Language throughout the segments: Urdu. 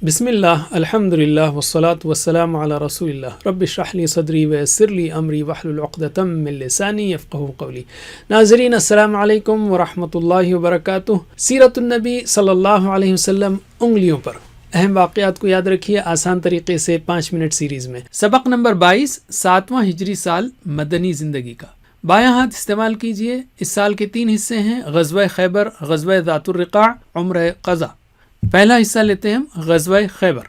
بسم اللہ الحمد للہ والصلاة والسلام علی رسول اللہ رب اشرح لی صدری ویسر لی امری واحلل عقدۃ من لسانی یفقہوا قولی۔ ناظرین السلام علیکم ورحمۃ اللہ وبرکاتہ۔ سیرت النبی صلی اللہ علیہ وسلم انگلیوں پر اہم واقعات کو یاد رکھیے آسان طریقے سے 5 منٹ سیریز میں۔ سبق نمبر 22، 7واں ہجری سال مدنی زندگی کا۔ بایاں ہاتھ استعمال کیجئے۔ اس سال کے 3 حصے ہیں: غزوہ خیبر، غزوہ ذات الرقاع، عمرہ قضا۔ پہلا حصہ لیتے ہیں ہم غزوہ خیبر۔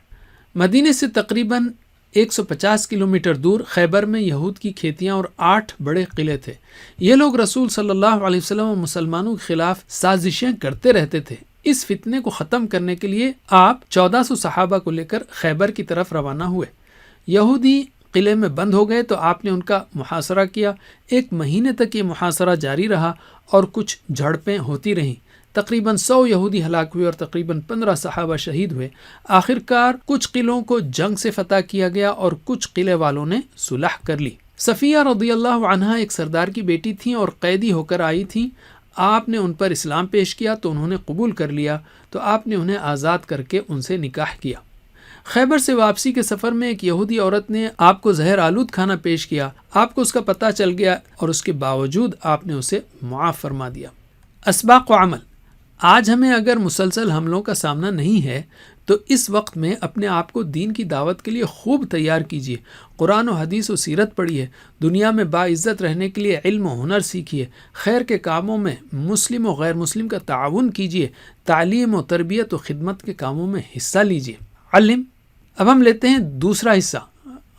مدینے سے تقریباً 150 کلومیٹر دور خیبر میں یہود کی کھیتیاں اور 8 بڑے قلعے تھے۔ یہ لوگ رسول صلی اللہ علیہ وسلم اور مسلمانوں کے خلاف سازشیں کرتے رہتے تھے۔ اس فتنے کو ختم کرنے کے لیے آپ 1400 صحابہ کو لے کر خیبر کی طرف روانہ ہوئے۔ یہودی قلعے میں بند ہو گئے تو آپ نے ان کا محاصرہ کیا۔ 1 مہینے تک یہ محاصرہ جاری رہا اور کچھ جھڑپیں ہوتی رہیں۔ تقریباً 100 یہودی ہلاک ہوئے اور تقریباً 15 صحابہ شہید ہوئے۔ آخر کار کچھ قلعوں کو جنگ سے فتح کیا گیا اور کچھ قلعے والوں نے صلح کر لی۔ صفیہ رضی اللہ عنہا ایک سردار کی بیٹی تھیں اور قیدی ہو کر آئی تھیں۔ آپ نے ان پر اسلام پیش کیا تو انہوں نے قبول کر لیا، تو آپ نے انہیں آزاد کر کے ان سے نکاح کیا۔ خیبر سے واپسی کے سفر میں ایک یہودی عورت نے آپ کو زہر آلود کھانا پیش کیا۔ آپ کو اس کا پتہ چل گیا اور اس کے باوجود آپ نے اسے معاف فرما دیا۔ اسباق و عمل۔ آج ہمیں اگر مسلسل حملوں کا سامنا نہیں ہے تو اس وقت میں اپنے آپ کو دین کی دعوت کے لیے خوب تیار کیجیے۔ قرآن و حدیث و سیرت پڑھیے۔ دنیا میں باعزت رہنے کے لیے علم و ہنر سیکھیے۔ خیر کے کاموں میں مسلم و غیر مسلم کا تعاون کیجیے۔ تعلیم و تربیت و خدمت کے کاموں میں حصہ لیجیے۔ علم۔ اب ہم لیتے ہیں دوسرا حصہ،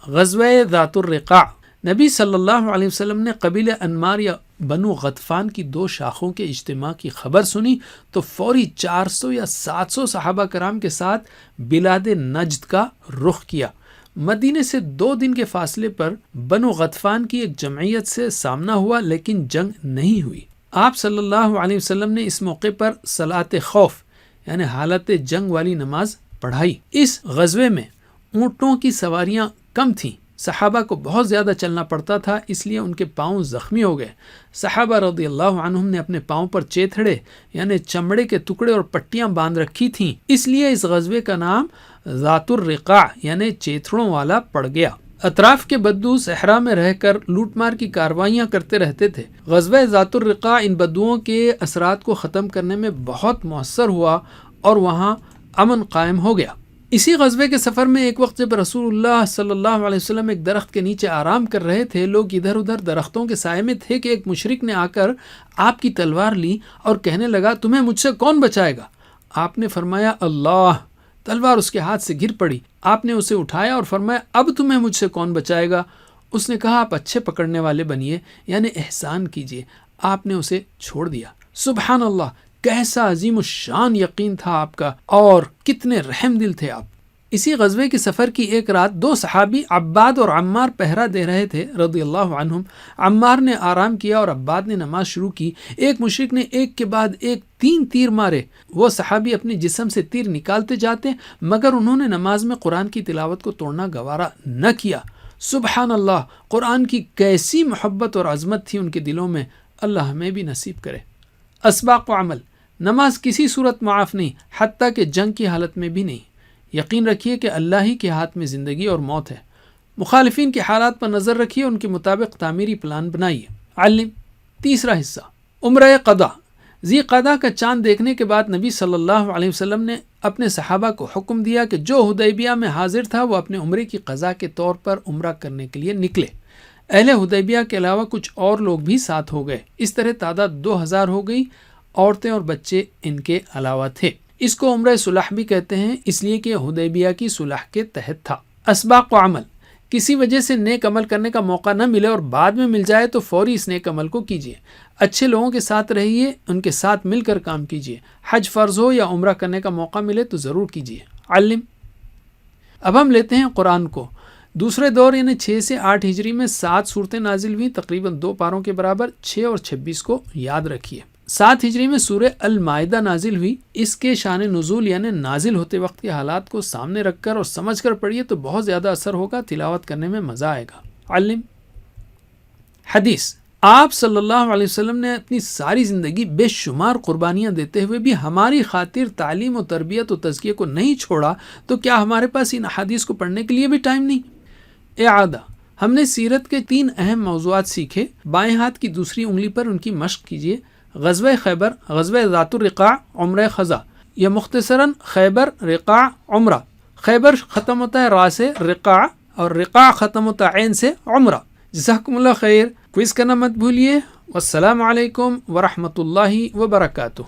غزوہ ذات الرقاع۔ نبی صلی اللہ علیہ وسلم نے قبیلہ انمار یا بنو غطفان کی 2 شاخوں کے اجتماع کی خبر سنی تو فوری 400 یا 700 صحابہ کرام کے ساتھ بلاد نجد کا رخ کیا۔ مدینے سے 2 دن کے فاصلے پر بنو غطفان کی ایک جمعیت سے سامنا ہوا لیکن جنگ نہیں ہوئی۔ آپ صلی اللہ علیہ وسلم نے اس موقع پر صلاۃ خوف یعنی حالت جنگ والی نماز پڑھائی۔ اس غزوے میں اونٹوں کی سواریاں کم تھیں۔ صحابہ کو بہت زیادہ چلنا پڑتا تھا، اس لیے ان کے پاؤں زخمی ہو گئے۔ صحابہ رضی اللہ عنہم نے اپنے پاؤں پر چیتھڑے یعنی چمڑے کے ٹکڑے اور پٹیاں باندھ رکھی تھیں، اس لیے اس غزوے کا نام ذات الرقاع یعنی چیتھڑوں والا پڑ گیا۔ اطراف کے بدو صحرا میں رہ کر لوٹ مار کی کارروائیاں کرتے رہتے تھے۔ غزوہ ذات الرقاع ان بدوؤں کے اثرات کو ختم کرنے میں بہت مؤثر ہوا اور وہاں امن قائم ہو گیا۔ اسی غزوے کے سفر میں ایک وقت جب رسول اللہ صلی اللہ علیہ وسلم ایک درخت کے نیچے آرام کر رہے تھے، لوگ ادھر ادھر درختوں کے سائے میں تھے کہ ایک مشرک نے آ کر آپ کی تلوار لی اور کہنے لگا، تمہیں مجھ سے کون بچائے گا؟ آپ نے فرمایا، اللہ۔ تلوار اس کے ہاتھ سے گر پڑی۔ آپ نے اسے اٹھایا اور فرمایا، اب تمہیں مجھ سے کون بچائے گا؟ اس نے کہا، آپ اچھے پکڑنے والے بنیے یعنی احسان کیجیے۔ آپ نے اسے چھوڑ دیا۔ سبحان اللہ، کیسا عظیم الشان یقین تھا آپ کا، اور کتنے رحم دل تھے آپ۔ اسی غزوے کے سفر کی ایک رات 2 صحابی عباد اور عمار پہرا دے رہے تھے رضی اللہ عنہم۔ عمار نے آرام کیا اور عباد نے نماز شروع کی۔ ایک مشرک نے ایک کے بعد ایک 3 تیر مارے۔ وہ صحابی اپنے جسم سے تیر نکالتے جاتے مگر انہوں نے نماز میں قرآن کی تلاوت کو توڑنا گوارا نہ کیا۔ سبحان اللہ، قرآن کی کیسی محبت اور عظمت تھی ان کے دلوں میں، اللہ ہمیں بھی نصیب کرے۔ اسباق و عمل۔ نماز کسی صورت معاف نہیں، حتیٰ کہ جنگ کی حالت میں بھی نہیں۔ یقین رکھیے کہ اللہ ہی کے ہاتھ میں زندگی اور موت ہے۔ مخالفین کے حالات پر نظر رکھیے، ان کے مطابق تعمیری پلان بنائیے۔ علم۔ تیسرا حصہ، عمرہ قضا۔ ذی قعدہ کا چاند دیکھنے کے بعد نبی صلی اللہ علیہ وسلم نے اپنے صحابہ کو حکم دیا کہ جو حدیبیہ میں حاضر تھا وہ اپنے عمرے کی قضا کے طور پر عمرہ کرنے کے لیے نکلے۔ اہل حدیبیہ کے علاوہ کچھ اور لوگ بھی ساتھ ہو گئے۔ اس طرح تعداد 2000 ہو گئی۔ عورتیں اور بچے ان کے علاوہ تھے۔ اس کو عمرہ صلح بھی کہتے ہیں، اس لیے کہ حدیبیہ کی صلح کے تحت تھا۔ اسباق و عمل۔ کسی وجہ سے نیک عمل کرنے کا موقع نہ ملے اور بعد میں مل جائے تو فوری اس نیک عمل کو کیجیے۔ اچھے لوگوں کے ساتھ رہیے، ان کے ساتھ مل کر کام کیجیے۔ حج فرض ہو یا عمرہ کرنے کا موقع ملے تو ضرور کیجیے۔ علم۔ اب ہم لیتے ہیں قرآن کو۔ دوسرے دور یعنی 6 سے 8 ہجری میں 7 سورتیں نازل ہوئیں، تقریباً 2 پاروں کے برابر۔ 6 اور 26 کو یاد رکھیے۔ 7 ہجری میں سورہ المائدہ نازل ہوئی۔ اس کے شان نزول یعنی نازل ہوتے وقت کے حالات کو سامنے رکھ کر اور سمجھ کر پڑھیے تو بہت زیادہ اثر ہوگا، تلاوت کرنے میں مزہ آئے گا۔ علم۔ حدیث۔ آپ صلی اللہ علیہ وسلم نے اپنی ساری زندگی بے شمار قربانیاں دیتے ہوئے بھی ہماری خاطر تعلیم و تربیت و تزکیے کو نہیں چھوڑا، تو کیا ہمارے پاس ان احادیث کو پڑھنے کے لیے بھی ٹائم نہیں؟ اعادہ، ہم نے سیرت کے 3 اہم موضوعات سیکھے۔ بائیں ہاتھ کی دوسری انگلی پر ان کی مشق کیجیے۔ غزوہ خیبر، غزوہ ذات الرقاع، عمرہ خزا، یا مختصراً خیبر، رقاع، عمرہ۔ خیبر ختم ہوتا ہے را سے رقاع، اور رقاع ختم ہوتا ہے عین سے عمرہ۔ جزاکم اللہ خیر۔ کوئز کرنا مت بھولیے۔ والسلام علیکم ورحمۃ اللہ وبرکاتہ۔